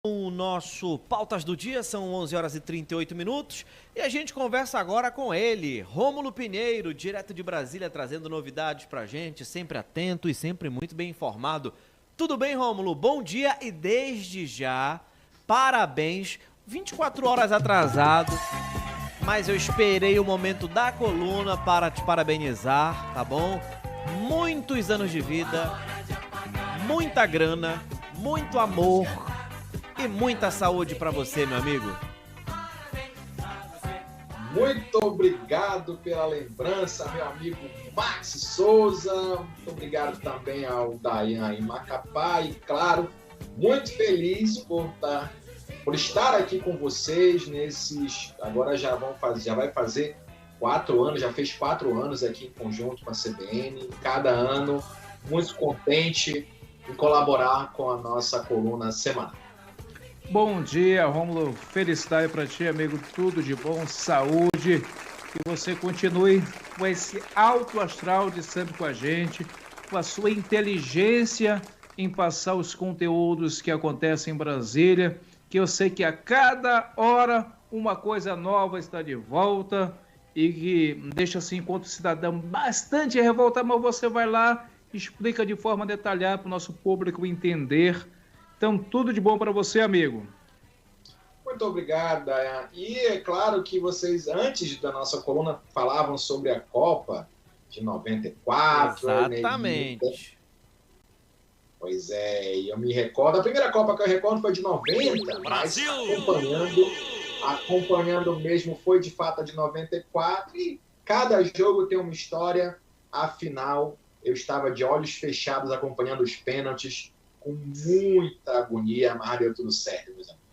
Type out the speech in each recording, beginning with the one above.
O nosso Pautas do Dia, são 11 horas e 38 minutos e a gente conversa agora com ele, Rômulo Pinheiro, direto de Brasília, trazendo novidades pra gente, sempre atento e sempre muito bem informado. Tudo bem, Rômulo? Bom dia e desde já, parabéns, 24 horas atrasado, mas eu esperei o momento da coluna para te parabenizar, tá bom? Muitos anos de vida, muita grana, muito amor e muita saúde para você, meu amigo. Muito obrigado pela lembrança, meu amigo Max Souza. Muito obrigado também ao Dayan em Macapá. E, claro, muito feliz por estar aqui com vocês nesses... Agora já vai fazer 4 anos, já fez 4 anos aqui em conjunto com a CBN. Cada ano, muito contente em colaborar com a nossa coluna semanal. Bom dia, Rômulo. Felicidade para ti, amigo. Tudo de bom, saúde. Que você continue com esse alto astral de sempre com a gente, com a sua inteligência em passar os conteúdos que acontecem em Brasília, que eu sei que a cada hora uma coisa nova está de volta e que deixa assim, enquanto cidadão, bastante revoltado, mas você vai lá e explica de forma detalhada para o nosso público entender. Então, tudo de bom para você, amigo. Muito obrigado, Dayan. E é claro que vocês, antes da nossa coluna, falavam sobre a Copa de 94. Exatamente. Né? Pois é, eu me recordo. A primeira Copa que eu recordo foi de 90, Brasil! Mas acompanhando mesmo foi de fato a de 94. E cada jogo tem uma história. Afinal, eu estava de olhos fechados acompanhando os pênaltis, com muita agonia, mas deu tudo certo, meus amigos.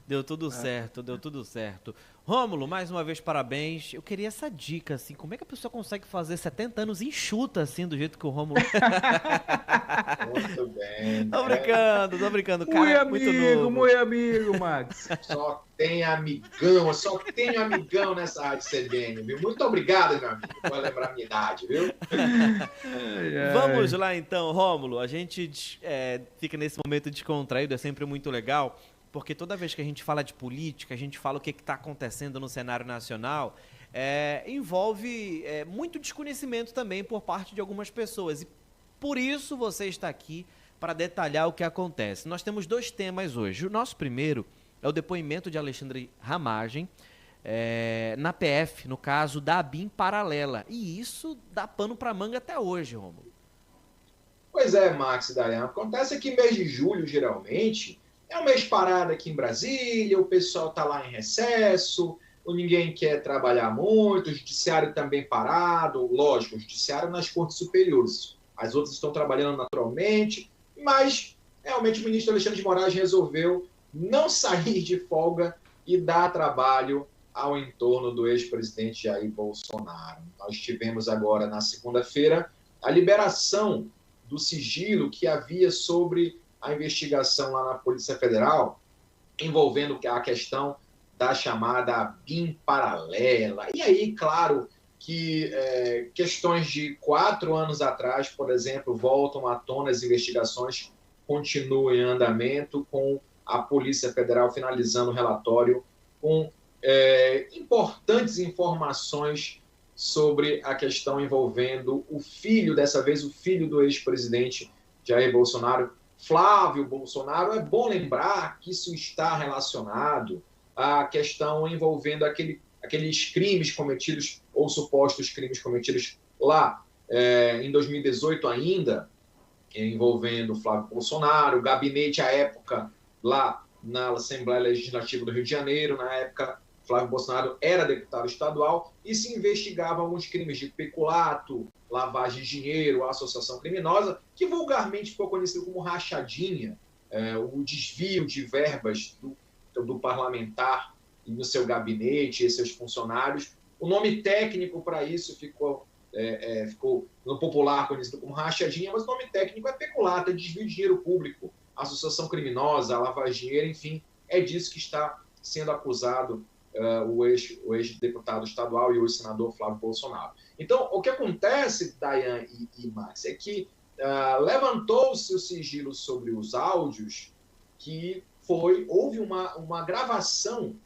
Deu tudo certo, deu tudo certo. Rômulo, mais uma vez, parabéns. Eu queria essa dica, assim, como é que a pessoa consegue fazer 70 anos enxuta, assim, do jeito que o Rômulo... Muito bem. Tô brincando, cara, muito novo. Muito amigo, Max. Só tenho amigão nessa rádio CBN, viu? Muito obrigado, meu amigo, por lembrar a minha idade, viu? Vamos lá, então, Rômulo. A gente fica nesse momento descontraído, é sempre muito legal, porque toda vez que a gente fala de política, a gente fala o que está acontecendo no cenário nacional, envolve muito desconhecimento também por parte de algumas pessoas. E por isso você está aqui para detalhar o que acontece. Nós temos 2 temas hoje. O nosso primeiro é o depoimento de Alexandre Ramagem, na PF, no caso da ABIN paralela. E isso dá pano para manga até hoje, Rômulo. Pois é, Max e Dayan. Acontece que mês de julho, geralmente, é um mês parado aqui em Brasília, o pessoal está lá em recesso, ninguém quer trabalhar muito, o judiciário também parado, lógico, o judiciário nas cortes superiores. As outras estão trabalhando naturalmente, mas realmente o ministro Alexandre de Moraes resolveu não sair de folga e dar trabalho ao entorno do ex-presidente Jair Bolsonaro. Nós tivemos agora, na segunda-feira, a liberação do sigilo que havia sobre a investigação lá na Polícia Federal, envolvendo a questão da chamada ABIN paralela. E aí, claro, que questões de 4 anos atrás, por exemplo, voltam à tona, as investigações continuam em andamento, com a Polícia Federal finalizando o relatório com importantes informações sobre a questão envolvendo o filho, dessa vez o filho do ex-presidente Jair Bolsonaro, Flávio Bolsonaro. É bom lembrar que isso está relacionado à questão envolvendo aqueles crimes cometidos, ou supostos crimes cometidos lá em 2018 ainda, envolvendo Flávio Bolsonaro, o gabinete à época lá na Assembleia Legislativa do Rio de Janeiro. Na época, Flávio Bolsonaro era deputado estadual e se investigavam alguns crimes de peculato, lavagem de dinheiro, associação criminosa, que vulgarmente ficou conhecido como rachadinha, o desvio de verbas do parlamentar e no seu gabinete e seus funcionários. O nome técnico para isso ficou no popular conhecido como rachadinha, mas o nome técnico é peculato, é desvio de dinheiro público, associação criminosa, lavagem de dinheiro, enfim, é disso que está sendo acusado o ex-deputado estadual e o ex-senador Flávio Bolsonaro. Então, o que acontece, Dayan e Max, é que levantou-se o sigilo sobre os áudios que houve uma gravação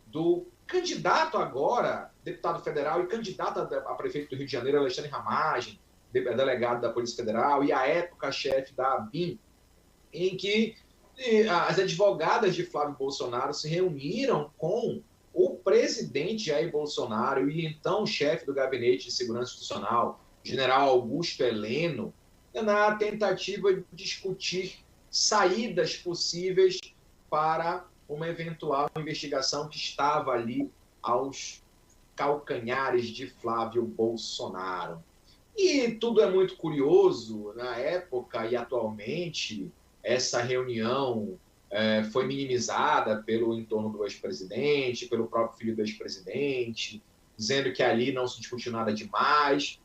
do candidato agora, deputado federal e candidato a prefeito do Rio de Janeiro, Alexandre Ramagem, delegado da Polícia Federal, e à época chefe da ABIN, em que as advogadas de Flávio Bolsonaro se reuniram com o presidente Jair Bolsonaro e então chefe do Gabinete de Segurança Institucional, general Augusto Heleno, na tentativa de discutir saídas possíveis para uma eventual investigação que estava ali aos calcanhares de Flávio Bolsonaro. E tudo é muito curioso, na época e atualmente, essa reunião foi minimizada pelo entorno do ex-presidente, pelo próprio filho do ex-presidente, dizendo que ali não se discutiu nada demais.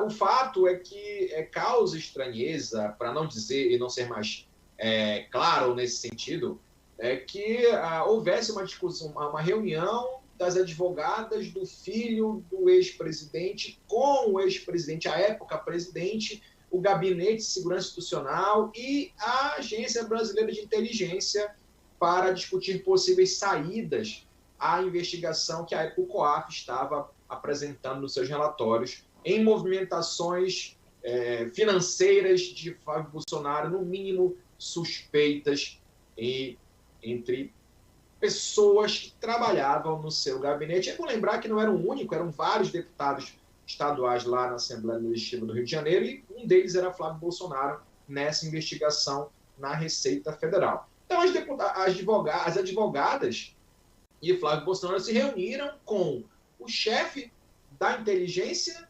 O fato é que causa estranheza, para não dizer e não ser mais claro nesse sentido, que houvesse uma discussão, uma reunião das advogadas do filho do ex-presidente com o ex-presidente, à época presidente, o Gabinete de Segurança Institucional e a Agência Brasileira de Inteligência para discutir possíveis saídas à investigação que a época o COAF estava apresentando nos seus relatórios em movimentações financeiras de Flávio Bolsonaro, no mínimo suspeitas, entre pessoas que trabalhavam no seu gabinete. É bom lembrar que não era um único, eram vários deputados estaduais lá na Assembleia Legislativa do Rio de Janeiro, e um deles era Flávio Bolsonaro nessa investigação na Receita Federal. Então, as advogadas e Flávio Bolsonaro se reuniram com o chefe da inteligência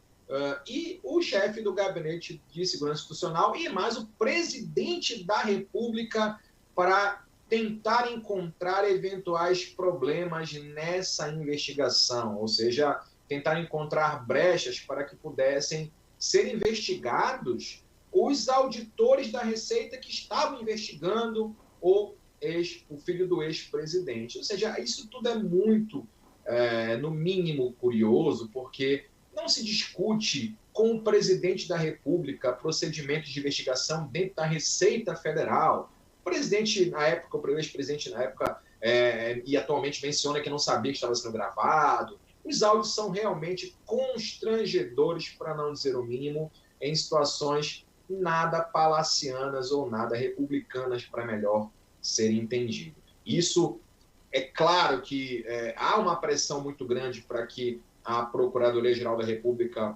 e o chefe do Gabinete de Segurança Institucional e mais o presidente da República para tentar encontrar eventuais problemas nessa investigação, ou seja, tentar encontrar brechas para que pudessem ser investigados os auditores da Receita que estavam investigando o filho do ex-presidente. Ou seja, isso tudo é muito, no mínimo, curioso, porque não se discute com o presidente da República procedimentos de investigação dentro da Receita Federal. O presidente, na época, o ex-presidente, na época, e atualmente menciona que não sabia que estava sendo gravado. Os áudios são realmente constrangedores, para não dizer o mínimo, em situações nada palacianas ou nada republicanas, para melhor ser entendido. Isso, é claro que há uma pressão muito grande para que a Procuradoria-Geral da República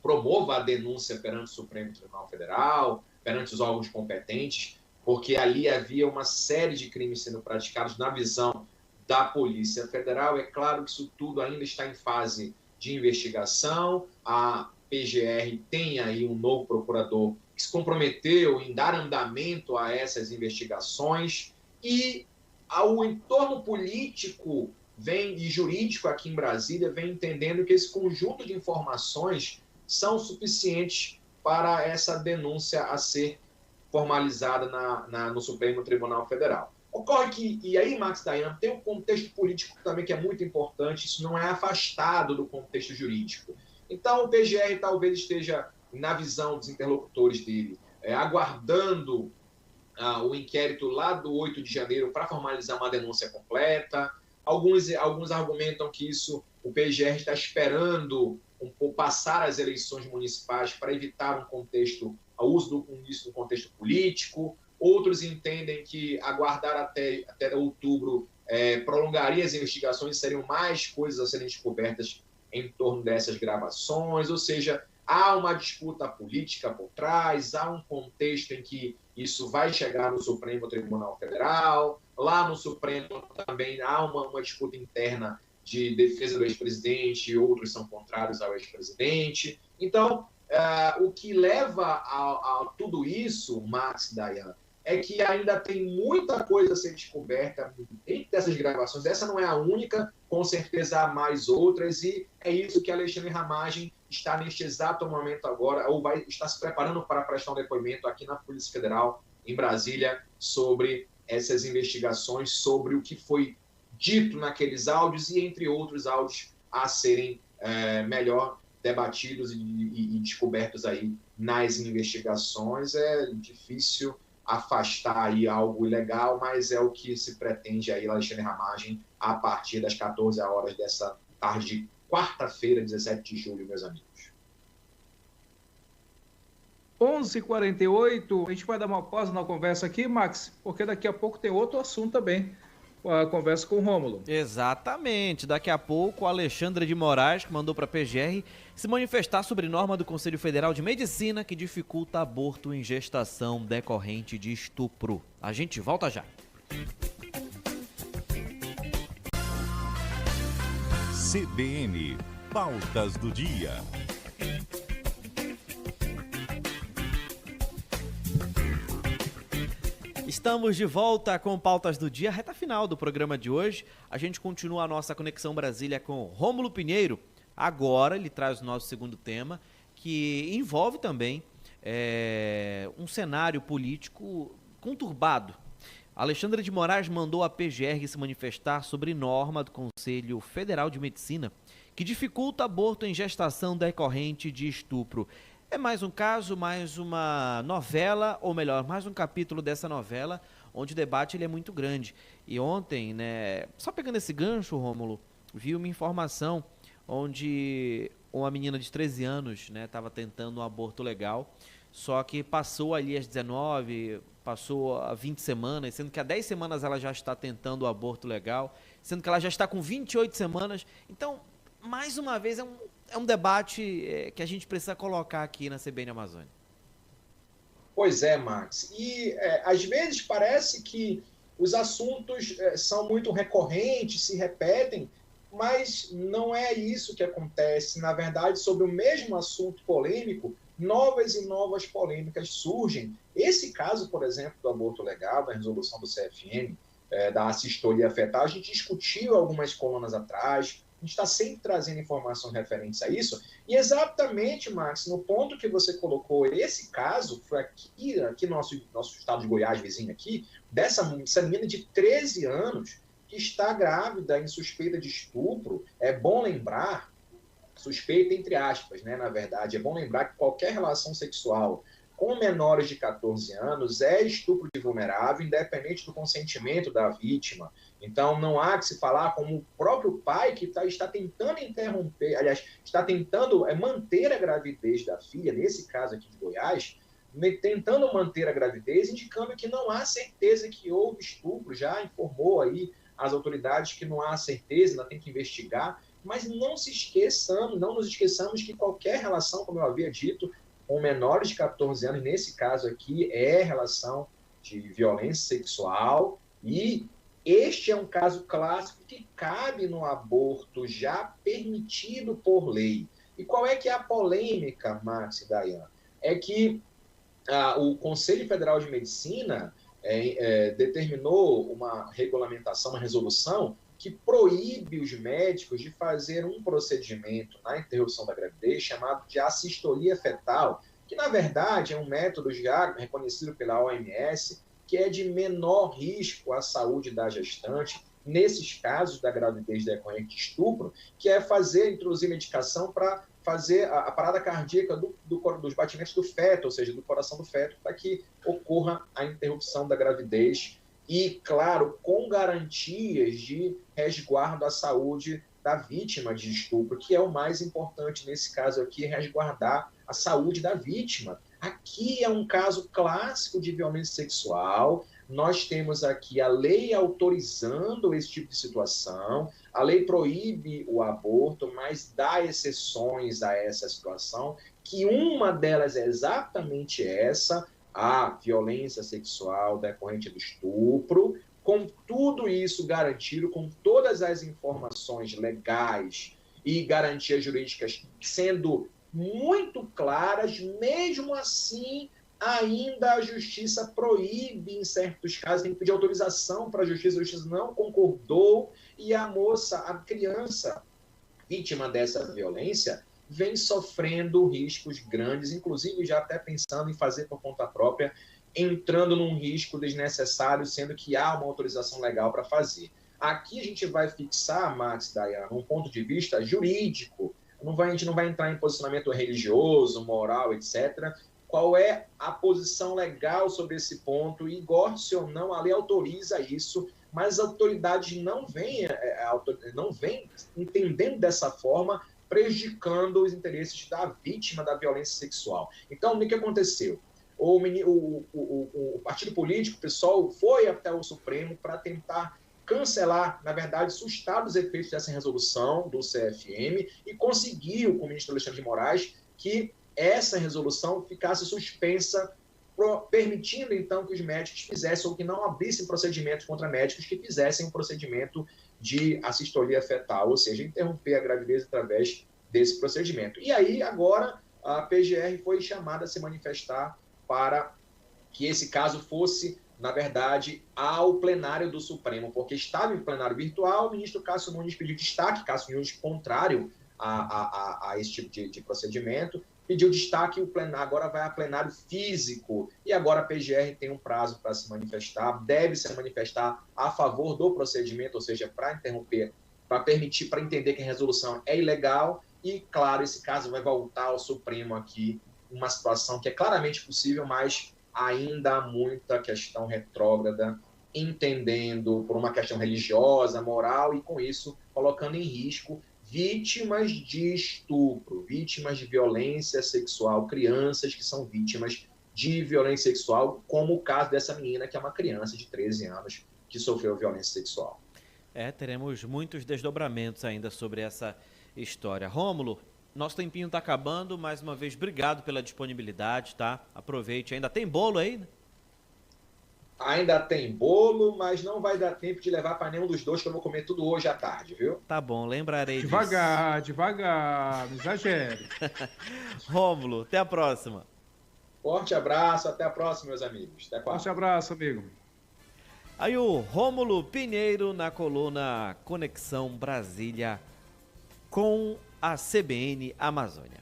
promova a denúncia perante o Supremo Tribunal Federal, perante os órgãos competentes, porque ali havia uma série de crimes sendo praticados na visão da Polícia Federal. É claro que isso tudo ainda está em fase de investigação. A PGR tem aí um novo procurador que se comprometeu em dar andamento a essas investigações, e o entorno político e jurídico aqui em Brasília vem entendendo que esse conjunto de informações são suficientes para essa denúncia a ser formalizada no Supremo Tribunal Federal. Ocorre que, e aí, Max Dayan, tem um contexto político também que é muito importante, isso não é afastado do contexto jurídico. Então, o PGR talvez esteja, na visão dos interlocutores dele, aguardando o inquérito lá do 8 de janeiro para formalizar uma denúncia completa. Alguns argumentam que o PGR está esperando passar as eleições municipais para evitar o uso disso no contexto político. Outros entendem que aguardar até outubro prolongaria as investigações, seriam mais coisas a serem descobertas em torno dessas gravações. Ou seja, há uma disputa política por trás, há um contexto em que isso vai chegar no Supremo Tribunal Federal. Lá no Supremo também há uma disputa interna de defesa do ex-presidente, outros são contrários ao ex-presidente. Então, o que leva a tudo isso, Max, Dayan, é que ainda tem muita coisa a ser descoberta dentro dessas gravações. Essa não é a única, com certeza há mais outras, e é isso que Alexandre Ramagem está neste exato momento agora, ou está se preparando para prestar um depoimento aqui na Polícia Federal, em Brasília, sobre essas investigações, sobre o que foi dito naqueles áudios e entre outros áudios a serem melhor debatidos e descobertos aí nas investigações. É difícil afastar aí algo ilegal, mas é o que se pretende aí, Alexandre Ramagem, a partir das 14 horas dessa tarde de quarta-feira, 17 de julho, meus amigos. 11h48, a gente vai dar uma pausa na conversa aqui, Max, porque daqui a pouco tem outro assunto também, a conversa com o Rômulo. Exatamente, daqui a pouco a Alexandra de Moraes, que mandou para a PGR, se manifestar sobre norma do Conselho Federal de Medicina que dificulta aborto em gestação decorrente de estupro. A gente volta já. CBN, pautas do dia. Estamos de volta com Pautas do Dia, reta final do programa de hoje. A gente continua a nossa Conexão Brasília com Rômulo Pinheiro. Agora ele traz o nosso segundo tema, que envolve também um cenário político conturbado. Alexandra de Moraes mandou a PGR se manifestar sobre norma do Conselho Federal de Medicina que dificulta aborto em gestação decorrente de estupro. É mais um caso, mais uma novela, ou melhor, mais um capítulo dessa novela, onde o debate ele é muito grande. E ontem, né, só pegando esse gancho, Rômulo, vi uma informação onde uma menina de 13 anos estava tentando um aborto legal, só que passou ali às 19, passou a 20 semanas, sendo que há 10 semanas ela já está tentando o aborto legal, sendo que ela já está com 28 semanas. Então, mais uma vez, é um debate que a gente precisa colocar aqui na CBN Amazônia. Pois é, Max. E às vezes parece que os assuntos são muito recorrentes, se repetem, mas não é isso que acontece. Na verdade, sobre o mesmo assunto polêmico, novas e novas polêmicas surgem. Esse caso, por exemplo, do aborto legal, da resolução do CFM, da assistolia fetal, a gente discutiu algumas colunas atrás. A gente está sempre trazendo informações referentes a isso. E exatamente, Max, no ponto que você colocou, esse caso foi aqui no nosso estado de Goiás, vizinho aqui, dessa menina de 13 anos que está grávida em suspeita de estupro. É bom lembrar, suspeita entre aspas, né, na verdade, é bom lembrar que qualquer relação sexual com menores de 14 anos é estupro de vulnerável, independente do consentimento da vítima. Então, não há que se falar como o próprio pai que está tentando interromper, aliás, está tentando manter a gravidez da filha, nesse caso aqui de Goiás, tentando manter a gravidez, indicando que não há certeza que houve estupro, já informou aí as autoridades que não há certeza, ainda tem que investigar, mas não nos esqueçamos que qualquer relação, como eu havia dito, com menores de 14 anos, nesse caso aqui, é relação de violência sexual, e este é um caso clássico que cabe no aborto já permitido por lei. E qual é que é a polêmica, Max e Dayan? É que o Conselho Federal de Medicina determinou uma regulamentação, uma resolução, que proíbe os médicos de fazer um procedimento na interrupção da gravidez chamado de assistolia fetal, que na verdade é um método já reconhecido pela OMS, que é de menor risco à saúde da gestante, nesses casos da gravidez decorrente de estupro, que é introduzir medicação para fazer a parada cardíaca dos batimentos do feto, ou seja, do coração do feto, para que ocorra a interrupção da gravidez e, claro, com garantias de resguardo à saúde da vítima de estupro, que é o mais importante nesse caso aqui, resguardar a saúde da vítima. Aqui é um caso clássico de violência sexual. Nós temos aqui a lei autorizando esse tipo de situação. A lei proíbe o aborto, mas dá exceções a essa situação, que uma delas é exatamente essa, a violência sexual decorrente do estupro. Com tudo isso garantido, com todas as informações legais e garantias jurídicas sendo muito claras, mesmo assim, ainda a justiça proíbe, em certos casos, tem que pedir autorização para a justiça não concordou, e a moça, a criança, vítima dessa violência, vem sofrendo riscos grandes, inclusive já até pensando em fazer por conta própria, entrando num risco desnecessário, sendo que há uma autorização legal para fazer. Aqui a gente vai fixar, Max, Dayana, um ponto de vista jurídico. A gente não vai entrar em posicionamento religioso, moral, etc., qual é a posição legal sobre esse ponto, e goste ou não, a lei autoriza isso, mas a autoridade não vem entendendo dessa forma, prejudicando os interesses da vítima da violência sexual. Então, o que aconteceu? O partido político, o PSOL, foi até o Supremo para tentar cancelar, na verdade, sustar os efeitos dessa resolução do CFM e conseguiu, com o ministro Alexandre de Moraes, que essa resolução ficasse suspensa, permitindo, então, que os médicos fizessem, ou que não abrissem procedimentos contra médicos que fizessem um procedimento de assistolia fetal, ou seja, interromper a gravidez através desse procedimento. E aí, agora, a PGR foi chamada a se manifestar para que esse caso fosse, na verdade, ao plenário do Supremo, porque estava em plenário virtual, o ministro Cássio Nunes pediu destaque, Cássio Nunes contrário a esse tipo de procedimento, pediu destaque, o plenário agora vai a plenário físico, e agora a PGR tem um prazo para se manifestar, deve se manifestar a favor do procedimento, ou seja, para interromper, para permitir, para entender que a resolução é ilegal, e, claro, esse caso vai voltar ao Supremo aqui, uma situação que é claramente possível, mas ainda há muita questão retrógrada, entendendo por uma questão religiosa, moral, e com isso colocando em risco vítimas de estupro, vítimas de violência sexual, crianças que são vítimas de violência sexual, como o caso dessa menina, que é uma criança de 13 anos que sofreu violência sexual. Teremos muitos desdobramentos ainda sobre essa história. Rômulo, nosso tempinho está acabando, mais uma vez, obrigado pela disponibilidade, tá? Aproveite, ainda tem bolo aí, né? Ainda tem bolo, mas não vai dar tempo de levar para nenhum dos dois, que eu vou comer tudo hoje à tarde, viu? Tá bom, lembrarei disso. Devagar, não exagere. Rômulo, até a próxima. Forte abraço, até a próxima, meus amigos. Até a próxima. Forte abraço, amigo. Aí o Rômulo Pinheiro na coluna Conexão Brasília com a CBN Amazônia.